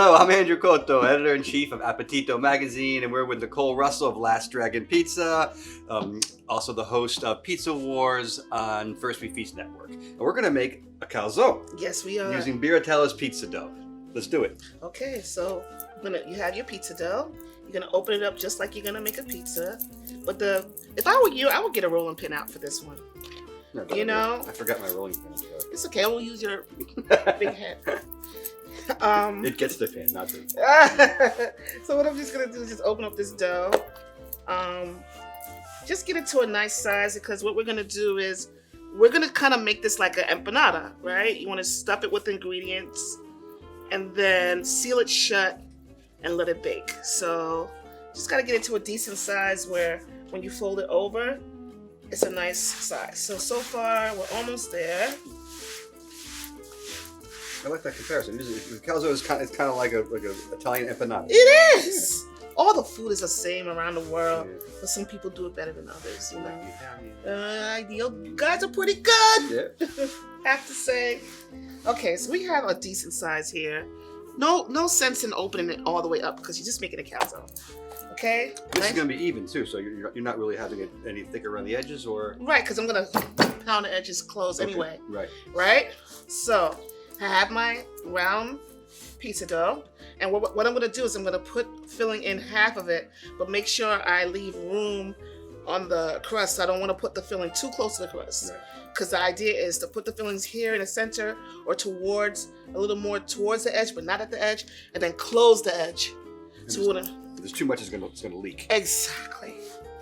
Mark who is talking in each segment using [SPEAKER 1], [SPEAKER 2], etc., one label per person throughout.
[SPEAKER 1] Hello, I'm Andrew Cotto, editor-in-chief of Appetito magazine, and we're with Nicole Russell of Last Dragon Pizza, also the host of Pizza Wars on First We Feast Network. And we're going to make a calzone.
[SPEAKER 2] Yes, we are.
[SPEAKER 1] Using Birrittellas Pizza Dough. Let's do it.
[SPEAKER 2] Okay, so you have your pizza dough. You're going to open it up just like you're going to make a pizza. But if I were you, I would get a rolling pin out for this one.
[SPEAKER 1] No, I forgot my rolling pin.
[SPEAKER 2] It's okay. We'll use your big head.
[SPEAKER 1] It gets the pin, not the...
[SPEAKER 2] So what I'm just going to do is just open up this dough. Just get it to a nice size, because what we're going to do is we're going to kind of make this like an empanada, right? You want to stuff it with ingredients and then seal it shut and let it bake. So just got to get it to a decent size where when you fold it over, it's a nice size. So far we're almost there.
[SPEAKER 1] I like that comparison. The calzone is kind of like a Italian empanada.
[SPEAKER 2] It is. Yeah. All the food is the same around the world, but some people do it better than others. You know, you guys are pretty good. Yeah. Have to say. Okay, so we have a decent size here. No sense in opening it all the way up because you're just making a calzone. Okay.
[SPEAKER 1] This is going to be even too, so you're not really having it any thicker around the edges, or
[SPEAKER 2] right? Because I'm going to pound the edges close anyway.
[SPEAKER 1] Right.
[SPEAKER 2] Right. So I have my round pizza dough, and what I'm going to do is I'm going to put filling in half of it, but make sure I leave room on the crust. I don't want to put the filling too close to the crust, because the idea is to put the fillings here in the center or towards a little more towards the edge, but not at the edge, and then close the edge. So
[SPEAKER 1] if there's too much, it's going to leak.
[SPEAKER 2] Exactly.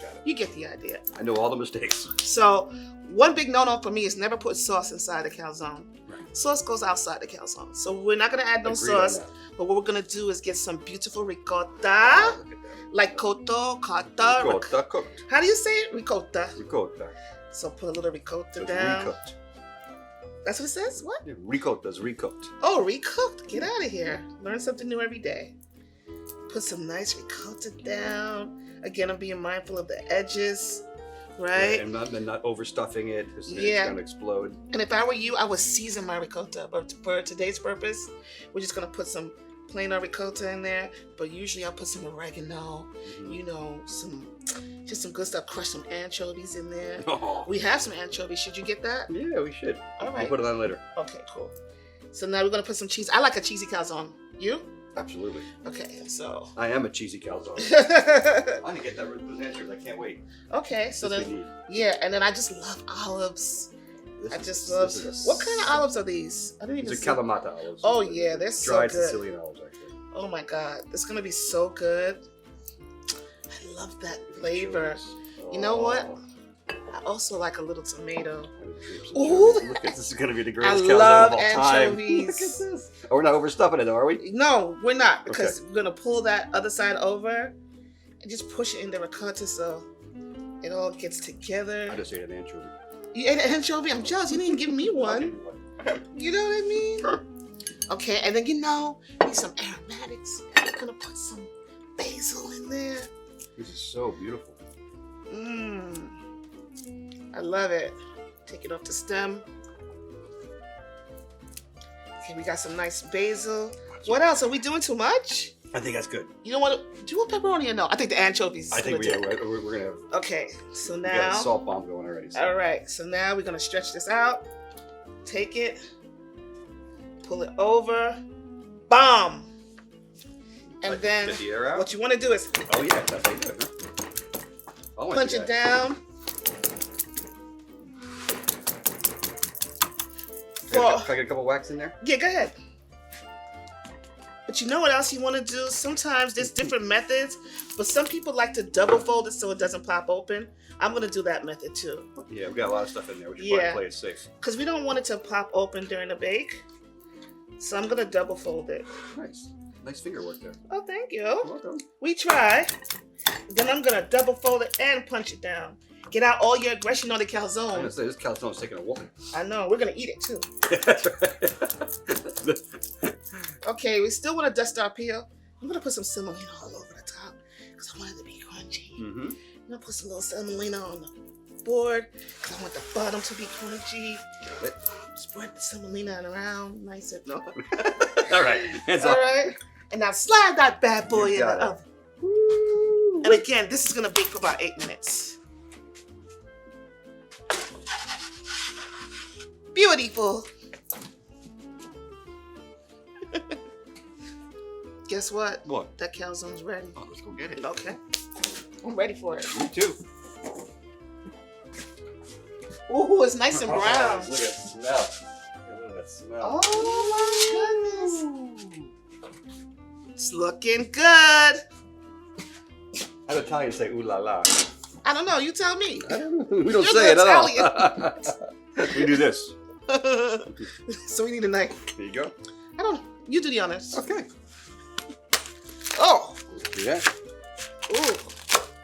[SPEAKER 1] Got it.
[SPEAKER 2] You get the idea.
[SPEAKER 1] I know all the mistakes.
[SPEAKER 2] So one big no-no for me is never put sauce inside the calzone. Sauce goes outside the calzone. So we're not going to add no sauce, but what we're going to do is get some beautiful ricotta, like Cotto.
[SPEAKER 1] Ricotta cooked.
[SPEAKER 2] How do you say it? Ricotta.
[SPEAKER 1] Ricotta.
[SPEAKER 2] So put a little ricotta down.
[SPEAKER 1] Recooked.
[SPEAKER 2] That's what it says? What?
[SPEAKER 1] Yeah, ricotta's recooked.
[SPEAKER 2] Oh, recooked. Get out of here. Learn something new every day. Put some nice ricotta down. Again, I'm being mindful of the edges. Right?
[SPEAKER 1] Yeah, and not overstuffing it, because it's going to explode.
[SPEAKER 2] And if I were you, I would season my ricotta. But for today's purpose, we're just going to put some plain old ricotta in there. But usually I'll put some oregano, just some good stuff. Crush some anchovies in there.
[SPEAKER 1] Oh.
[SPEAKER 2] We have some anchovies. Should you get that?
[SPEAKER 1] Yeah, we should.
[SPEAKER 2] All right.
[SPEAKER 1] We'll put it on later.
[SPEAKER 2] Okay, cool. So now we're going to put some cheese. I like a cheesy calzone. You?
[SPEAKER 1] Absolutely.
[SPEAKER 2] Okay, so.
[SPEAKER 1] I am a cheesy calzone. I'm going to get that with answers. I can't wait.
[SPEAKER 2] Okay, so then, and then I just love olives. What kind of olives are these? I didn't even
[SPEAKER 1] see. These are Kalamata olives.
[SPEAKER 2] Oh, yeah, they're so
[SPEAKER 1] dried
[SPEAKER 2] good.
[SPEAKER 1] Sicilian olives, actually.
[SPEAKER 2] Oh, my God. This is going to be so good. I love that flavor. You know what? I also like a little tomato.
[SPEAKER 1] Ooh, look at this. Is going to be the greatest calzone of all time. Look at this. Oh, we're not overstuffing it, though, are we?
[SPEAKER 2] No, we're not, because we're going to pull that other side over and just push it in the ricotta so it all gets together.
[SPEAKER 1] I just ate an anchovy.
[SPEAKER 2] You ate an anchovy? I'm jealous. You didn't give me one. You know what I mean? Okay, and then need some aromatics. I'm going to put some basil in there.
[SPEAKER 1] This is so beautiful.
[SPEAKER 2] I love it. Take it off the stem. Okay, we got some nice basil. What else? Are we doing too much?
[SPEAKER 1] I think that's good.
[SPEAKER 2] You don't want to do you want pepperoni or no? I think the anchovies.
[SPEAKER 1] I think we're gonna have.
[SPEAKER 2] Okay, so now
[SPEAKER 1] we got a salt bomb going already. So.
[SPEAKER 2] All right, so now we're gonna stretch this out. Take it, pull it over, bomb, and then
[SPEAKER 1] get the air out?
[SPEAKER 2] What you want to do is
[SPEAKER 1] that's how you do it. Huh?
[SPEAKER 2] Punch it down.
[SPEAKER 1] Can I get a couple whacks in there?
[SPEAKER 2] Yeah, go ahead. But you know what else you want to do? Sometimes there's different methods, but some people like to double fold it so it doesn't pop open. I'm going to do that method too.
[SPEAKER 1] Yeah, we've got a lot of stuff in there. We should probably play it safe.
[SPEAKER 2] Because we don't want it to pop open during the bake. So I'm going to double fold it.
[SPEAKER 1] Nice. Nice finger work there.
[SPEAKER 2] Oh, thank you.
[SPEAKER 1] You're welcome.
[SPEAKER 2] We try. Then I'm going to double fold it and punch it down. Get out all your aggression on the calzone.
[SPEAKER 1] I'm going to say, this calzone's taking a walk.
[SPEAKER 2] I know. We're going to eat it too.
[SPEAKER 1] That's right.
[SPEAKER 2] Okay, we still want to dust our peel. I'm going to put some semolina all over the top because I want it to be crunchy.
[SPEAKER 1] Mm-hmm.
[SPEAKER 2] I'm going to put some little semolina on the board because I want the bottom to be crunchy.
[SPEAKER 1] Got it.
[SPEAKER 2] Spread the semolina around nice and
[SPEAKER 1] All right. Hands
[SPEAKER 2] all
[SPEAKER 1] off.
[SPEAKER 2] right. And now slide that bad boy
[SPEAKER 1] You
[SPEAKER 2] in the
[SPEAKER 1] got it.
[SPEAKER 2] oven. And again, this is gonna bake for about 8 minutes. Beautiful. Guess what?
[SPEAKER 1] What?
[SPEAKER 2] That calzone's ready.
[SPEAKER 1] Oh, let's go get it.
[SPEAKER 2] Okay. I'm ready for it.
[SPEAKER 1] Me too.
[SPEAKER 2] Ooh, it's nice and brown.
[SPEAKER 1] Look at that smell. Look at that smell.
[SPEAKER 2] Oh my goodness. It's looking good.
[SPEAKER 1] How do Italians say ooh la la?
[SPEAKER 2] I don't know. You tell me.
[SPEAKER 1] I don't know. We don't
[SPEAKER 2] You're
[SPEAKER 1] say it
[SPEAKER 2] the
[SPEAKER 1] at all. We do this.
[SPEAKER 2] So we need a knife.
[SPEAKER 1] There you go.
[SPEAKER 2] I don't. You do the honors.
[SPEAKER 1] Okay.
[SPEAKER 2] Oh.
[SPEAKER 1] Yeah.
[SPEAKER 2] Ooh.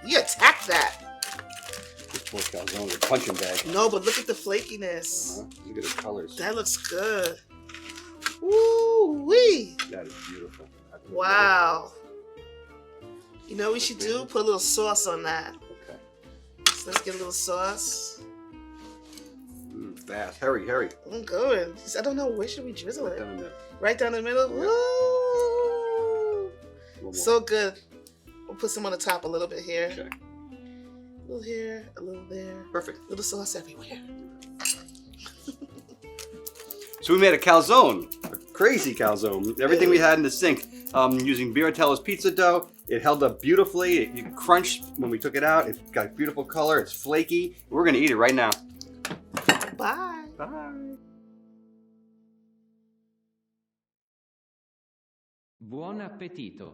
[SPEAKER 2] You attacked that.
[SPEAKER 1] This poor calzone, a punching bag.
[SPEAKER 2] No, but look at the flakiness.
[SPEAKER 1] Look at the colors.
[SPEAKER 2] That looks good. Ooh wee.
[SPEAKER 1] That is beautiful.
[SPEAKER 2] Wow. You know what we should do? Put a little sauce on that.
[SPEAKER 1] Okay.
[SPEAKER 2] So let's get a little sauce.
[SPEAKER 1] Fast. Hurry, hurry.
[SPEAKER 2] I'm going. I don't know. Where should we drizzle it?
[SPEAKER 1] Down in there.
[SPEAKER 2] Right down the middle?
[SPEAKER 1] Yeah.
[SPEAKER 2] Ooh.
[SPEAKER 1] One more.
[SPEAKER 2] So good. We'll put some on the top a little bit here.
[SPEAKER 1] Okay.
[SPEAKER 2] A little here, a little there.
[SPEAKER 1] Perfect.
[SPEAKER 2] Little sauce everywhere.
[SPEAKER 1] So we made a calzone, a crazy calzone. Everything we had in the sink, using Birrittellas Pizza Dough. It held up beautifully. It crunched when we took it out. It's got a beautiful color. It's flaky. We're gonna eat it right now.
[SPEAKER 2] Bye.
[SPEAKER 1] Bye.
[SPEAKER 3] Buon appetito!